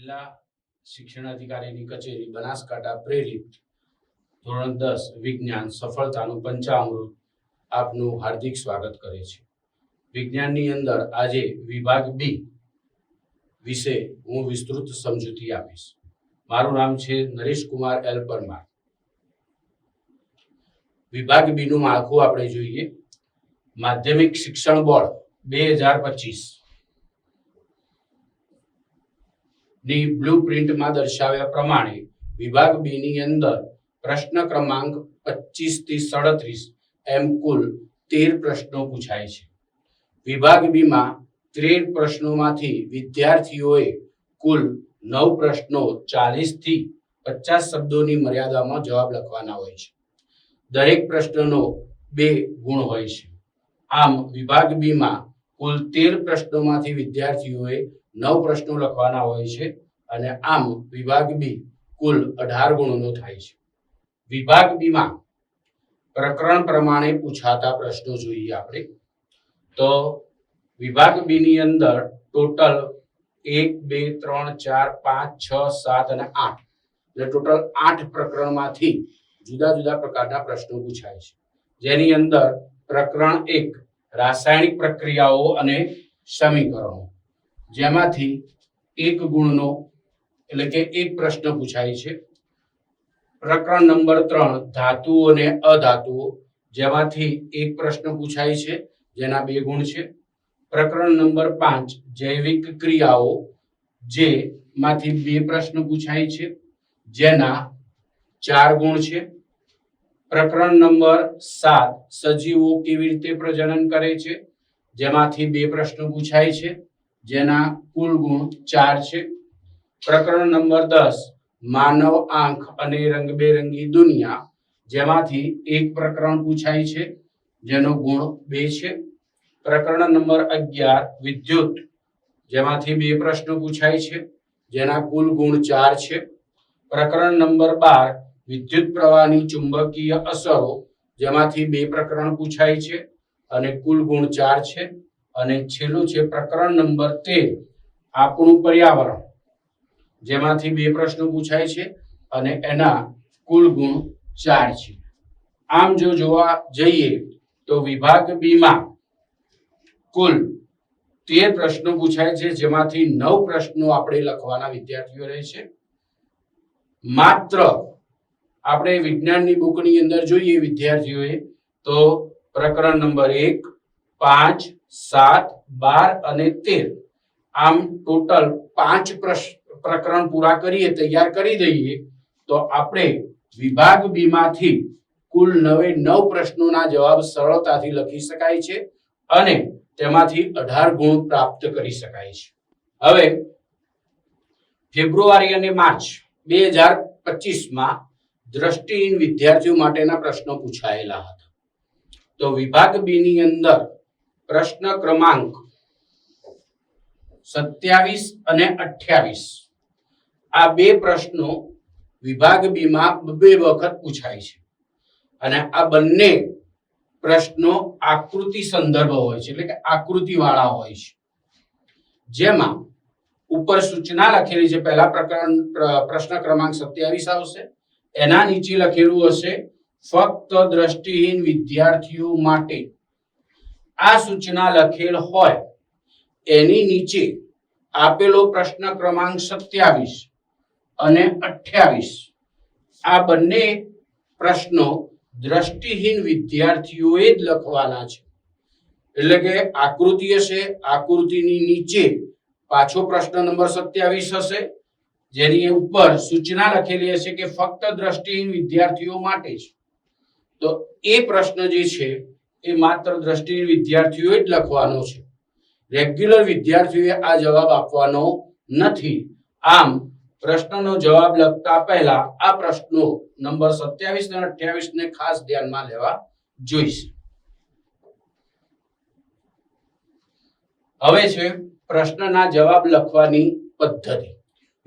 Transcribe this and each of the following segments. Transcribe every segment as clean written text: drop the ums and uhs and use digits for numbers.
જિલ્લા શિક્ષણાધિકારીની કચેરી બનાસકાંઠા પ્રેરિત ધોરણ 10 વિજ્ઞાન સફળતાનું પંચામૃત આપનું હાર્દિક સ્વાગત કરે છે। વિજ્ઞાનની અંદર આજે વિભાગ બી વિશે હું વિસ્તૃત સમજૂતી આપીશ। મારું નામ છે નરેશ કુમાર એલ પરમાર। વિભાગ બી નું માળખું આપણે જોઈએ। માધ્યમિક શિક્ષણ બોર્ડ 2025 ની બ્લુપ્રિન્ટમાં દર્શાવ્યા પ્રમાણે વિભાગ બી ની અંદર પ્રશ્ન ક્રમાંક 25 થી 37 એમ કુલ 13 પ્રશ્નો પૂછાય છે। વિભાગ બી માં 13 પ્રશ્નોમાંથી વિદ્યાર્થીઓએ કુલ 9 પ્રશ્નો 40 થી 50 શબ્દોની મર્યાદામાં જવાબ લખવાના હોય છે। દરેક પ્રશ્નનો 2 ગુણ હોય છે। આમ વિભાગ બી માં કુલ 13 પ્રશ્નોમાંથી વિદ્યાર્થીઓએ 9 પ્રશ્નો લખવાના હોય છે અને આમ વિભાગ બી કુલ 18 ગુણનો થાય છે। વિભાગ બી માં પ્રકરણ પ્રમાણે પૂછાતા પ્રશ્નો જોઈએ આપણે તો વિભાગ બી ની અંદર ટોટલ 1 2 3 4 5 6 7 અને 8 એટલે ટોટલ 8 પ્રકરણમાંથી જુદા જુદા પ્રકારના પ્રશ્નો પૂછાય છે। જેની અંદર પ્રકરણ 1 રાસાયણિક પ્રક્રિયાઓ અને સમીકરણો જેમાંથી 1 ગુણનો એટલે કે 1 પ્રશ્ન પૂછાય છે। પ્રકરણ નંબર 3 ધાતુઓ અને અધાતુઓ જેમાંથી 1 પ્રશ્ન પૂછાય છે જેના 2 ગુણ છે। પ્રકરણ નંબર 5 જૈવિક ક્રિયાઓ જેમાંથી 2 પ્રશ્ન પૂછાય છે જેના 4 ગુણ છે। પ્રકરણ નંબર 7 સજીવો કેવી રીતે પ્રજનન કરે છે જેમાંથી 2 પ્રશ્નો પૂછાય છે જેના કુલ ગુણ 4 છે। પ્રકરણ નંબર 10 માનવ આંખ અને રંગબેરંગી દુનિયા જેમાંથી 1 પ્રકરણ પૂછાય છે જેનો ગુણ 2 છે। પ્રકરણ નંબર 11 વિદ્યુત જેમાંથી 2 પ્રશ્નો પૂછાય છે જેના કુલ ગુણ 4 છે। પ્રકરણ નંબર 12 વિદ્યુત પ્રવાહની ચુંબકીય અસરો જેમાંથી 2 પ્રકરણ પૂછાય છે અને કુલ ગુણ 4 છે। અને છેલ્લું છે પ્રકરણ નંબર 13 આપણું પર્યાવરણ જેમાંથી 2 પ્રશ્નો પૂછાય છે અને એના કુલ ગુણ 4 છે। આમ જો જોવા જઈએ તો વિભાગ બી માં કુલ 13 પ્રશ્નો પૂછાય છે જેમાંથી 9 પ્રશ્નો આપણે લખવાના વિદ્યાર્થીઓ રહે છે। માત્ર આપણે વિજ્ઞાનની બુકની અંદર જોઈએ વિદ્યાર્થીઓએ તો પ્રકરણ નંબર 1 5 7 12 અને 13 આમ ટોટલ 5 પ્રકરણ પૂરા કરીએ તૈયાર કરી દઈએ તો આપણે વિભાગ બી માંથી કુલ 9 પ્રશ્નોના જવાબ સરળતાથી લખી શકાય છે અને તેમાંથી 18 ગુણ પ્રાપ્ત કરી શકાય છે। હવે ફેબ્રુઆરી અને માર્ચ 2025 માં દ્રષ્ટિહીન વિદ્યાર્થીઓ માટેના પ્રશ્નો પૂછાયેલા હતા તો વિભાગ બી ની અંદર પ્રશ્ન ક્રમાંક 27 અને 28 આ 2 પ્રશ્નો વિભાગ બી માં 2 વખત પૂછાય છે અને આ બંને પ્રશ્નો આકૃતિ સંદર્ભ હોય છે એટલે કે આકૃતિ વાળા હોય છે। જેમાં ઉપર સૂચના લખેલી છે પહેલા પ્રશ્ન ક્રમાંક 27 આવશે એના નીચે લખેલું હશે ફક્ત દ્રષ્ટિહીન વિદ્યાર્થીઓ માટે। આ સૂચના લખેલ હોય એની નીચે આપેલો પ્રશ્ન ક્રમાંક 27 અને 28 આ બંને પ્રશ્નો દ્રષ્ટિહીન વિદ્યાર્થીઓએ જ લખવાના છે। એટલે કે આકૃતિ હશે આકૃતિની નીચે પાછો પ્રશ્ન નંબર 27 હશે જેની ઉપર સૂચના લખેલી હશે કે ફક્ત દ્રષ્ટિહીન વિદ્યાર્થીઓ માટે છે તો એ પ્રશ્ન જે છે એ માત્ર દ્રષ્ટિહીન વિદ્યાર્થીઓએ જ લખવાનો છે। રેગ્યુલર વિદ્યાર્થીઓએ આ જવાબ આપવાનો નથી। આમ પ્રશ્નનો જવાબ લખતા પહેલા આ પ્રશ્નો નંબર 27 અને 28 ને ખાસ ધ્યાનમાં લેવા જોઈશે। હવે છે પ્રશ્નના જવાબ લખવાની પદ્ધતિ।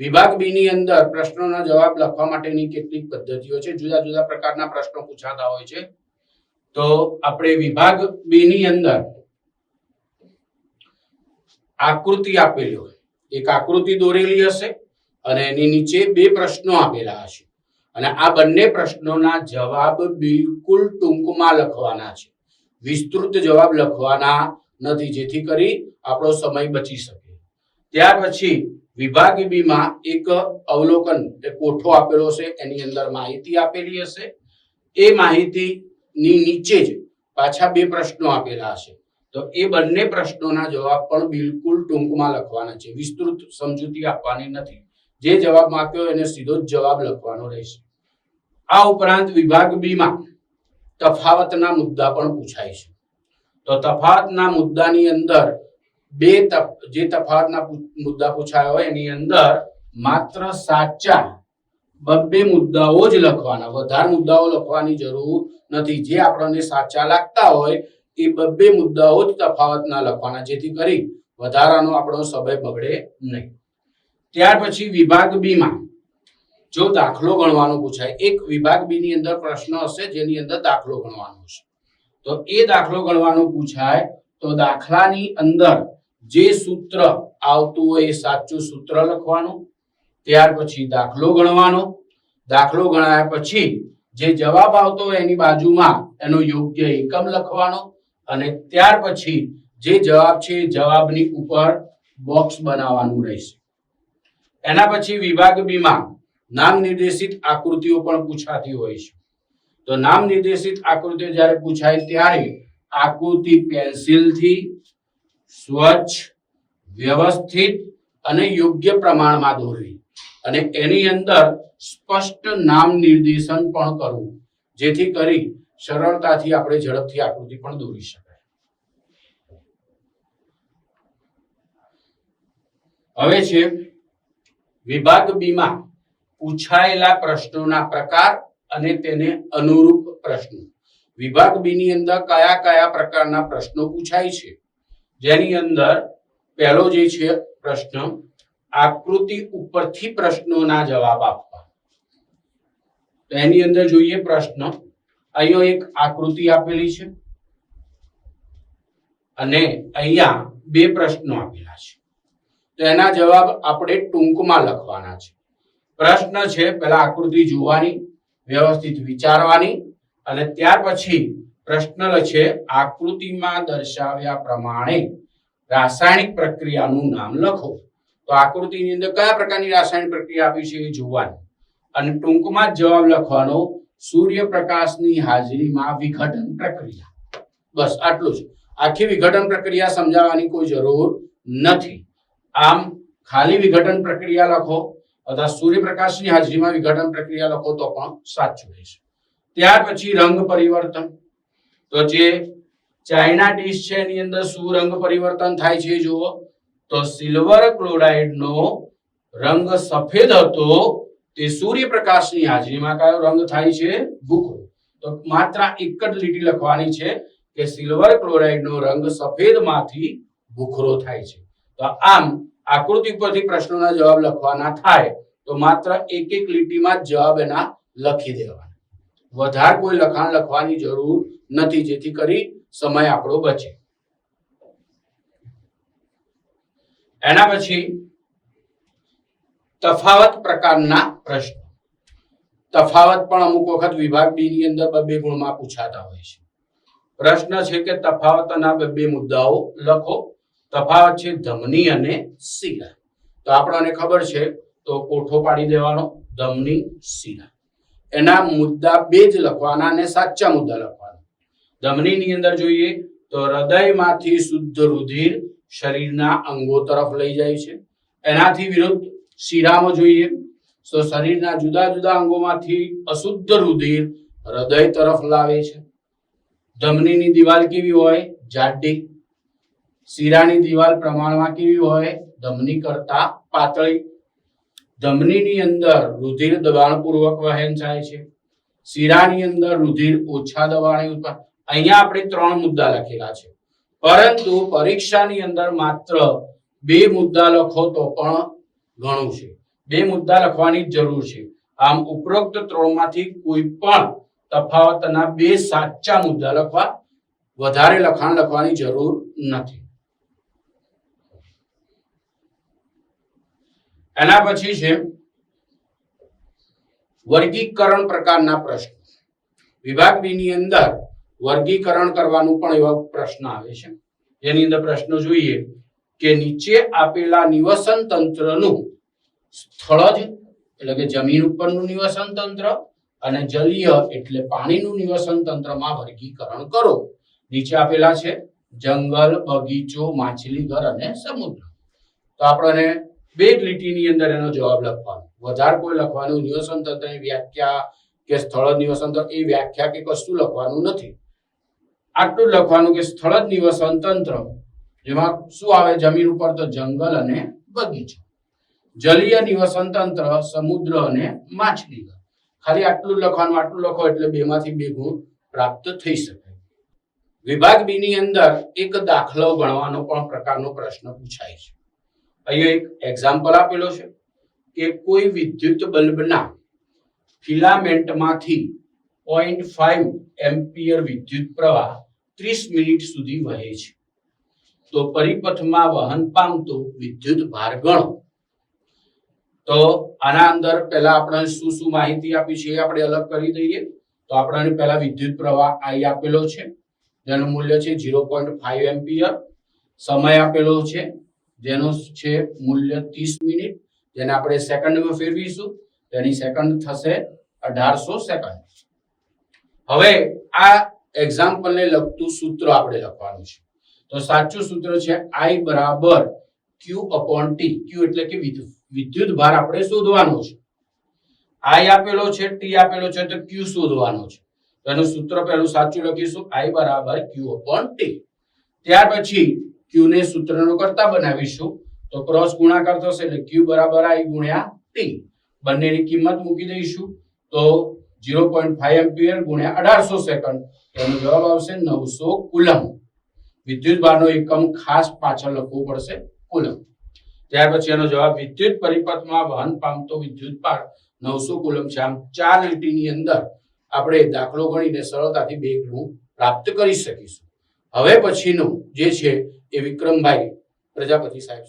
વિભાગ બી ની અંદર પ્રશ્નોના જવાબ લખવા માટેની કેટલીક પદ્ધતિઓ છે। જુદા જુદા પ્રકારના પ્રશ્નો પૂછાતા હોય છે તો આપણે વિભાગ બી ની અંદર આકૃતિ આપેલી હોય એક આકૃતિ દોરેલી હશે અને એની નીચે બે પ્રશ્નો આપેલા હશે અને આ બંને પ્રશ્નોના જવાબ બિલકુલ ટૂંકમાં લખવાના છે, વિસ્તૃત જવાબ લખવાના નથી, જેથી કરી આપણો સમય બચી શકે. ત્યાર પછી વિભાગ બી માં એક અવલોકન કોઠો આપેલો છે, એની અંદર માહિતી આપેલી હશે. એ માહિતીની નીચે જ પાછા બે પ્રશ્નો આપેલા હશે, તો એ બંને પ્રશ્નોના જવાબ પણ બિલકુલ ટૂંકમાં લખવાના છે, વિસ્તૃત સમજૂતી આપવાની નથી. જે જવાબ આપ્યો એને સીધો જ જવાબ લખવાનો રહેશે. આ ઉપરાંત વિભાગ બી માં તફાવતના મુદ્દા પણ પૂછાય છે. તો તફાવતના મુદ્દાની અંદર જે તફાવતના મુદ્દા પૂછાયા હોય એની અંદર માત્ર સાચા બે મુદ્દાઓ જ લખવાના, વધારે મુદ્દાઓ લખવાની જરૂર નથી. જે આપણને સાચા લાગતા હોય એ બે મુદ્દાઓ જ તફાવતના લખવાના, જેથી કરી વધારાનો આપણો સમય બગડે નહીં. ત્યાર પછી વિભાગ બી માં જો દાખલો ગણવાનો પૂછાય, એક વિભાગ બી ની અંદર પ્રશ્ન હશે જેની અંદર દાખલો ગણવાનો છે. તો એ દાખલો ગણવાનો પૂછાય તો દાખલાની અંદર જે સૂત્ર આવતું હોય એ સાચું સૂત્ર લખવાનું. ત્યાર પછી દાખલો ગણવાનો. દાખલો ગણાયા પછી જે જવાબ આવતો હોય એની બાજુમાં એનો યોગ્ય એકમ લખવાનો અને ત્યાર પછી જે જવાબ છે એ જવાબની ઉપર બોક્સ બનાવવાનું રહેશે. એના પછી વિભાગ બી માં નામ નિર્દેશિત આકૃતિઓ પણ પૂછાતી હોય છે. તો નામ નિર્દેશિત આકૃતિઓ જ્યારે પૂછાય ત્યારે આકૃતિ પેન્સિલથી સ્વચ્છ, વ્યવસ્થિત અને યોગ્ય પ્રમાણમાં દોરવી અને એની અંદર સ્પષ્ટ નામ નિર્દેશન પણ કરવું, જેથી કરી સરળતાથી આપણે ઝડપથી આકૃતિ પણ દોરી શકાય. હવે છે વિભાગ બી માં પૂછાયેલા પ્રશ્નોના પ્રકાર અને તેને અનુરૂપ પ્રશ્નો. વિભાગ બી ની અંદર કયા કયા પ્રકારના પ્રશ્નો પૂછાય છે, જેની અંદર પહેલો જે છે પ્રશ્ન આકૃતિ ઉપરથી પ્રશ્નોના જવાબ આપવા. તો એની અંદર જોઈએ પ્રશ્ન. અહીંયા એક આકૃતિ આપેલી છે અને અહીંયા બે પ્રશ્નો આપેલા છે. તો એના જવાબ આપણે ટૂંકમાં લખવાના છે. પ્રશ્ન છે પહેલા આકૃતિ જોવાની, વ્યવસ્થિત વિચારવાની અને ત્યાર પછી પ્રશ્ન છે આકૃતિમાં દર્શાવ્યા પ્રમાણે રાસાયણિક પ્રક્રિયાનું નામ લખો. તો આકૃતિની અંદર કયા પ્રકારની રાસાયણિક પ્રક્રિયા આપી છે એ જોવાની અને ટૂંકમાં જ જવાબ લખવાનો, સૂર્યપ્રકાશની હાજરીમાં વિઘટન પ્રક્રિયા. બસ આટલું જ. આખી વિઘટન પ્રક્રિયા સમજાવવાની કોઈ જરૂર નથી. આમ ખાલી વિઘટન પ્રક્રિયા લખો અથવા સૂર્યપ્રકાશની હાજરીમાં વિઘટન પ્રક્રિયા લખો તો પણ સાચું રહેશે. ત્યાર પછી રંગ પરિવર્તન. તો જે ચાઇના ડીશ છે એની અંદર શું રંગ પરિવર્તન થાય છે જુઓ. તો સિલ્વર ક્લોરાઇડનો રંગ સફેદ હતો, તે સૂર્યપ્રકાશની હાજરીમાં કયો રંગ થાય છે? ભૂખરો. તો માત્ર એક જ લીટી લખવાની છે કે સિલ્વર ક્લોરાઇડનો રંગ સફેદમાંથી ભૂખરો થાય છે. તો આમ આકૃતિ પરથી પ્રશ્નોના જવાબ લખવાના થાય તો માત્ર એક એક લીટીમાં જ જવાબ એના લખી દેવાના, વધારે કોઈ લખાણ લખવાની જરૂર નથી, જેથી કરી સમય આપણો બચે. એના પછી તફાવત પ્રકારના પ્રશ્નો. તફાવત પણ અમુક વખત વિભાગ બી ની અંદર બે ગુણમાં પૂછાતા હોય છે. પ્રશ્ન છે કે તફાવતના બે મુદ્દાઓ લખો. તફાવત છે ધમની અને શિરા. તો આપણને ખબર છે તો કોઠો પાડી દેવાનો, ધમની શિરા. એના મુદ્દા બે જ લખવાના અને સાચા મુદ્દા લખવાના. ધમનીની અંદર જોઈએ તો હૃદયમાંથી શુદ્ધ રુધિર શરીરના અંગો તરફ લઈ જાય છે. એનાથી વિરુદ્ધ શિરામાં જોઈએ તો શરીરના જુદા જુદા અંગોમાંથી અશુદ્ધ રુધિર હૃદય તરફ લાવે છે. ધમનીની દિવાલ કેવી હોય? જાડી. શિરાની દિવાલ પ્રમાણમાં કેવી હોય? ધમની કરતા પાતળી. ધમનીની અંદર રુધિર દબાણપૂર્વક વહેન થાય છે, શિરાની અંદર રુધિર ઓછા દબાણે ઉત્પન્ન. અહીંયા આપણે 3 મુદ્દા લખેલા છે, પરંતુ પરીક્ષાની અંદર માત્ર 2 મુદ્દા લખો તો પણ ઘણું છે. 2 મુદ્દા લખવાની જરૂર છે. આમ ઉપરોક્ત 3 માંથી કોઈ પણ તફાવતના 2 સાચા મુદ્દા લખવા, વધારે લખાણ લખવાની જરૂર નથી. એના પછી છે વર્ગીકરણ પ્રકારના પ્રશ્નો. વિભાગ બી ની અંદર વર્ગીકરણ કરવાનું પણ એવા પ્રશ્ન આવે છે, જેની અંદર પ્રશ્નો જોઈએ કે નીચે આપેલા નિવસન તંત્રનું સ્થળજ એટલે કે જમીન ઉપરનું નિવસન તંત્ર અને જલીય એટલે પાણીનું નિવસન તંત્રમાં વર્ગીકરણ કરો. નીચે આપેલા છે જંગલ, બગીચો, માછલીઘર અને સમુદ્ર. તો આપણને બે જ લીટીની અંદર એનો જવાબ લખવાનો, વધારે કોઈ લખવાનું નિવસન તંત્રની વ્યાખ્યા કે સ્થળ નિવસન તંત્ર એ વ્યાખ્યા કે કશું લખવાનું નથી. આટલું લખવાનું કે સ્થળ નિવસન તંત્ર જેમાં શું આવે, જમીન ઉપર તો જંગલ અને બગીચો. જલીય નિવસન તંત્ર સમુદ્ર અને માછલીઘર. ખાલી આટલું લખવાનું, આટલું લખો એટલે બેમાંથી 2 ગુણ પ્રાપ્ત થઈ શકે. વિભાગ બી ની અંદર એક દાખલો ગણવાનો પણ પ્રકારનો પ્રશ્ન પૂછાય છે. અહીંયા એક એક્ઝામ્પલ આપેલો છે કે કોઈ વિદ્યુત બલ્બના ફિલામેન્ટમાંથી 0.5 એમ્પિયર વિદ્યુત પ્રવાહ 30 મિનિટ સુધી વહે છે. તો પરિપથમાં વહન પામતો વિદ્યુત ભાર ગણો. તો આના અંદર પહેલા આપણે શું શું માહિતી આપી છે એ આપણે અલગ કરી દઈએ. તો આપણને પહેલા વિદ્યુત પ્રવાહ I આપેલો છે, જેનું મૂલ્ય છે 0.5 એમ્પિયર. સમય આપેલો છે જેનો છે મૂલ્ય 30 મિનિટ, જેને આપણે સેકન્ડમાં ફેરવીશું, તેની સેકન્ડ થશે 1800 સેકન્ડ. હવે આ એક્ઝામ્પલને લગતું સૂત્ર આપણે લખવાનું છે. તો સાચું સૂત્ર છે I બરાબર Q/T. Q એટલે કે વિદ્યુત ભાર આપણે શોધવાનો છે. I આપેલો છે, T આપેલો છે, તો Q શોધવાનો છે. તો એનું સૂત્ર પહેલું સાચું લખીશું, I બરાબર Q/T. ત્યાર પછી Q ને સૂત્રનો કરતા બનાવીશું, તો ક્રોસ ગુણાકાર થશે એટલે Q બરાબર I ગુણ્યા T. બંનેની કિંમત મૂકી દઈશું, તો 0.5 એમ્પિયર ગુણ્યા 1800 સેકન્ડ, એનો જવાબ આવશે 900 કુલમ. વિદ્યુત ભારનો એકમ ખાસ પાછળ લખવું પડશે, કુલમ. ત્યાર પછી એનો જવાબ વિદ્યુત પરિપથમાં વહન પામતો વિદ્યુત ભાર 900 કુલમ છે. આમ 4 લીટીની અંદર આપણે દાખલો ગણીને સરળતાથી 2 ગુણ પ્રાપ્ત કરી શકીશું. હવે પછીનું જે છે એ વિક્રમભાઈ પ્રજાપતિ સાહેબ